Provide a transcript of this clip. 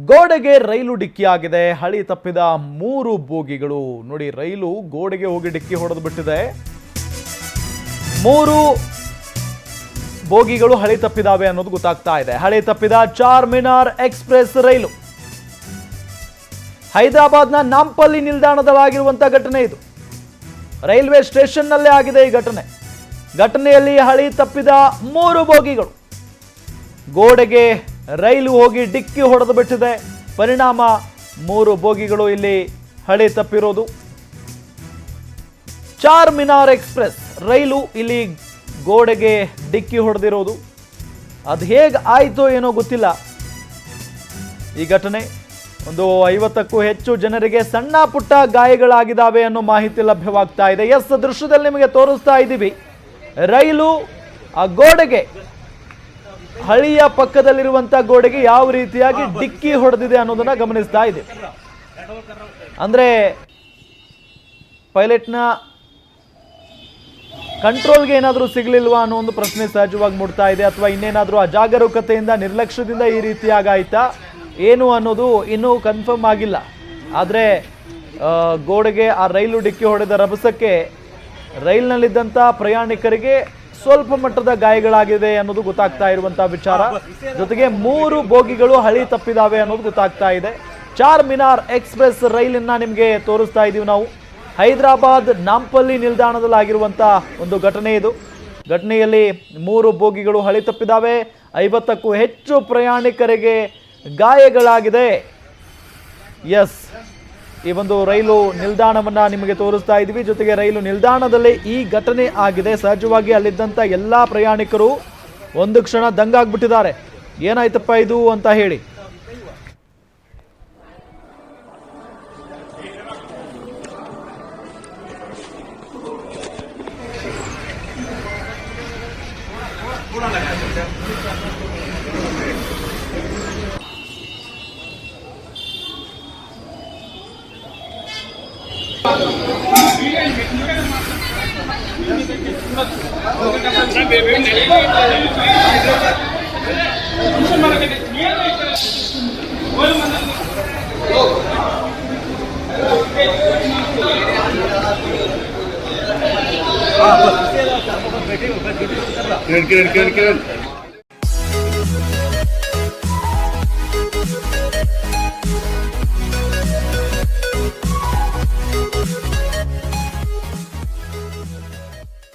ಗೋಡೆಗೆ ರೈಲು ಡಿಕ್ಕಿಯಾಗಿದೆ. ಹಳಿ ತಪ್ಪಿದ 3 ಬೋಗಿಗಳು. ನೋಡಿ, ರೈಲು ಗೋಡೆಗೆ ಹೋಗಿ ಡಿಕ್ಕಿ ಹೊಡೆದು ಬಿಟ್ಟಿದೆ. 3 ಬೋಗಿಗಳು ಹಳಿ ತಪ್ಪಿದಾವೆ ಅನ್ನೋದು ಗೊತ್ತಾಗ್ತಾ ಇದೆ. ಹಳಿ ತಪ್ಪಿದ ಚಾರ್ಮಿನಾರ್ ಎಕ್ಸ್ಪ್ರೆಸ್ ರೈಲು ಹೈದರಾಬಾದ್ನ ನಾಂಪಲ್ಲಿ ನಿಲ್ದಾಣದಲ್ಲಾಗಿರುವಂತಹ ಘಟನೆ ಇದು. ರೈಲ್ವೆ ಸ್ಟೇಷನ್ನಲ್ಲೇ ಆಗಿದೆ ಈ ಘಟನೆಯಲ್ಲಿ ಹಳಿ ತಪ್ಪಿದ 3 ಬೋಗಿಗಳು ಗೋಡೆಗೆ ರೈಲು ಹೋಗಿ ಡಿಕ್ಕಿ ಹೊಡೆದು ಬಿಟ್ಟಿದೆ. ಪರಿಣಾಮ 3 ಬೋಗಿಗಳು ಇಲ್ಲಿ ಹಳಿ ತಪ್ಪಿರೋದು. ಚಾರ್ಮಿನಾರ್ ಎಕ್ಸ್ಪ್ರೆಸ್ ರೈಲು ಇಲ್ಲಿ ಗೋಡೆಗೆ ಡಿಕ್ಕಿ ಹೊಡೆದಿರೋದು. ಅದು ಹೇಗೆ ಆಯಿತೋ ಏನೋ ಗೊತ್ತಿಲ್ಲ. ಈ ಘಟನೆ ಒಂದು 50ಕ್ಕೂ ಹೆಚ್ಚು ಜನರಿಗೆ ಸಣ್ಣ ಪುಟ್ಟ ಗಾಯಗಳಾಗಿದ್ದಾವೆ ಅನ್ನೋ ಮಾಹಿತಿ ಲಭ್ಯವಾಗ್ತಾ ಇದೆ. ಎಸ್, ದೃಶ್ಯದಲ್ಲಿ ನಿಮಗೆ ತೋರಿಸ್ತಾ ಇದ್ದೀವಿ. ರೈಲು ಆ ಗೋಡೆಗೆ, ಹಳಿಯ ಪಕ್ಕದಲ್ಲಿರುವಂತ ಗೋಡೆಗೆ ಯಾವ ರೀತಿಯಾಗಿ ಡಿಕ್ಕಿ ಹೊಡೆದಿದೆ ಅನ್ನೋದನ್ನ ಗಮನಿಸ್ತಾ ಇದೆ. ಅಂದ್ರೆ ಪೈಲಟ್ನ ಕಂಟ್ರೋಲ್ಗೆ ಏನಾದರೂ ಸಿಗಲಿಲ್ವಾ ಅನ್ನೋ ಒಂದು ಪ್ರಶ್ನೆ ಸಹಜವಾಗಿ ಮೂಡ್ತಾ ಇದೆ. ಅಥವಾ ಇನ್ನೇನಾದರೂ ಅಜಾಗರೂಕತೆಯಿಂದ, ನಿರ್ಲಕ್ಷ್ಯದಿಂದ ಈ ರೀತಿಯಾಗಾಯ್ತಾ ಏನು ಅನ್ನೋದು ಇನ್ನೂ ಕನ್ಫರ್ಮ್ ಆಗಿಲ್ಲ. ಆದರೆ ಗೋಡೆಗೆ ಆ ರೈಲು ಡಿಕ್ಕಿ ಹೊಡೆದ ರಭಸಕ್ಕೆ ರೈಲ್ನಲ್ಲಿದ್ದಂಥ ಪ್ರಯಾಣಿಕರಿಗೆ ಸ್ವಲ್ಪ ಮಟ್ಟದ ಗಾಯಗಳಾಗಿದೆ ಅನ್ನೋದು ಗೊತ್ತಾಗ್ತಾ ಇರುವಂತಹ ವಿಚಾರ. ಜೊತೆಗೆ 3 ಬೋಗಿಗಳು ಹಳಿ ತಪ್ಪಿದಾವೆ ಅನ್ನೋದು ಗೊತ್ತಾಗ್ತಾ ಇದೆ. ಚಾರ್ಮಿನಾರ್ ಎಕ್ಸ್ಪ್ರೆಸ್ ರೈಲನ್ನ ನಿಮಗೆ ತೋರಿಸ್ತಾ ಇದೀವಿ ನಾವು. ಹೈದರಾಬಾದ್ ನಾಂಪಲ್ಲಿ ನಿಲ್ದಾಣದಲ್ಲಾಗಿರುವಂತಹ ಒಂದು ಘಟನೆ ಇದು. ಘಟನೆಯಲ್ಲಿ 3 ಬೋಗಿಗಳು ಹಳಿ ತಪ್ಪಿದಾವೆ. 50ಕ್ಕೂ ಹೆಚ್ಚು ಪ್ರಯಾಣಿಕರಿಗೆ ಗಾಯಗಳಾಗಿದೆ. ಎಸ್, ಈ ಒಂದು ರೈಲು ನಿಲ್ದಾಣವನ್ನ ನಿಮಗೆ ತೋರಿಸ್ತಾ ಇದ್ವಿ. ಜೊತೆಗೆ ರೈಲು ನಿಲ್ದಾಣದಲ್ಲೇ ಈ ಘಟನೆ ಆಗಿದೆ. ಸಹಜವಾಗಿ ಅಲ್ಲಿದ್ದಂಥ ಎಲ್ಲಾ ಪ್ರಯಾಣಿಕರು ಒಂದು ಕ್ಷಣ ದಂಗಾಗ್ಬಿಟ್ಟಿದ್ದಾರೆ, ಏನಾಯ್ತಪ್ಪ ಇದು ಅಂತ ಹೇಳಿ. किरण